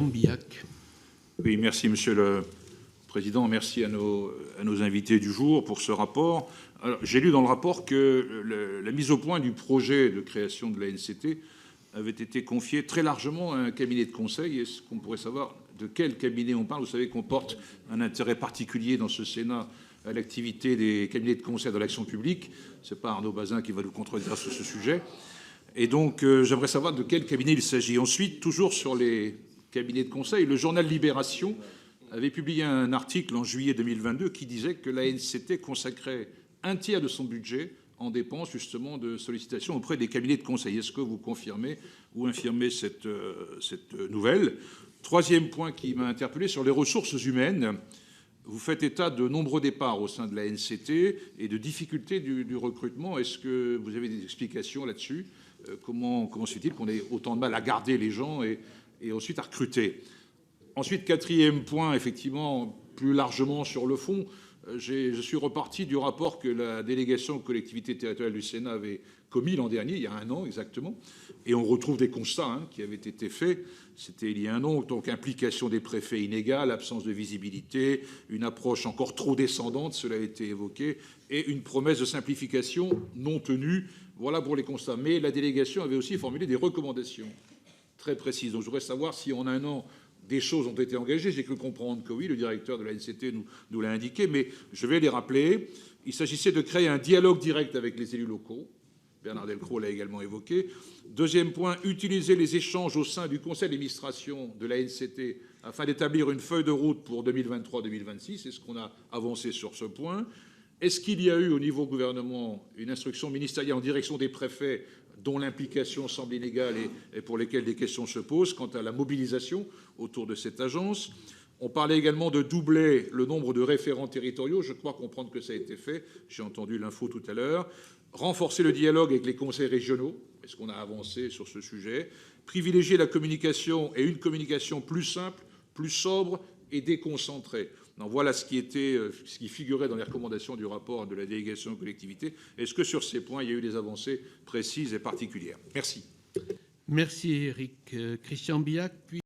Billac. Oui, merci Monsieur le Président. Merci à nos invités du jour pour ce rapport. J'ai lu dans le rapport que la mise au point du projet de création de l'ANCT avait été confiée très largement à un cabinet de conseil. Est-ce qu'on pourrait savoir de quel cabinet on parle? Vous savez qu'on porte un intérêt particulier dans ce Sénat à l'activité des cabinets de conseil dans l'action publique. Ce n'est pas Arnaud Bazin qui va nous contredire sur ce sujet. Et donc, j'aimerais savoir de quel cabinet il s'agit. Ensuite, toujours sur les cabinets de conseil, le journal Libération avait publié un article en juillet 2022 qui disait que l'ANCT consacrait un tiers de son budget en dépenses justement de sollicitation auprès des cabinets de conseil. Est-ce que vous confirmez ou infirmez cette nouvelle? Troisième point qui m'a interpellé sur les ressources humaines. Vous faites état de nombreux départs au sein de l'ANCT et de difficultés du recrutement. Est-ce que vous avez des explications là-dessus? Comment se fait-il qu'on ait autant de mal à garder les gens et ensuite à recruter? Ensuite, quatrième point, effectivement, plus largement sur le fond, je suis reparti du rapport que la délégation aux collectivités territoriales du Sénat avait commis l'an dernier, il y a un an exactement, et on retrouve des constats qui avaient été faits. C'était il y a un an, donc implication des préfets inégale, absence de visibilité, une approche encore trop descendante, cela a été évoqué, et une promesse de simplification non tenue. Voilà pour les constats. Mais la délégation avait aussi formulé des recommandations très précises. Donc je voudrais savoir si en un an, des choses ont été engagées. J'ai cru comprendre que oui, le directeur de l'ANCT nous l'a indiqué, mais je vais les rappeler. Il s'agissait de créer un dialogue direct avec les élus locaux. Bernard Delcros l'a également évoqué. Deuxième point, utiliser les échanges au sein du conseil d'administration de l'ANCT afin d'établir une feuille de route pour 2023-2026. Est-ce qu'on a avancé sur ce point? Est-ce qu'il y a eu au niveau gouvernement une instruction ministérielle en direction des préfets dont l'implication semble inégale et pour lesquels des questions se posent quant à la mobilisation autour de cette agence? On parlait également de doubler le nombre de référents territoriaux. Je crois comprendre que ça a été fait. J'ai entendu l'info tout à l'heure. Renforcer le dialogue avec les conseils régionaux. Est-ce qu'on a avancé sur ce sujet? Privilégier la communication et une communication plus simple, plus sobre et déconcentrée. Donc voilà ce qui figurait dans les recommandations du rapport de la délégation aux collectivités. Est-ce que sur ces points, il y a eu des avancées précises et particulières? Merci. Merci Éric. Christian Billac, puis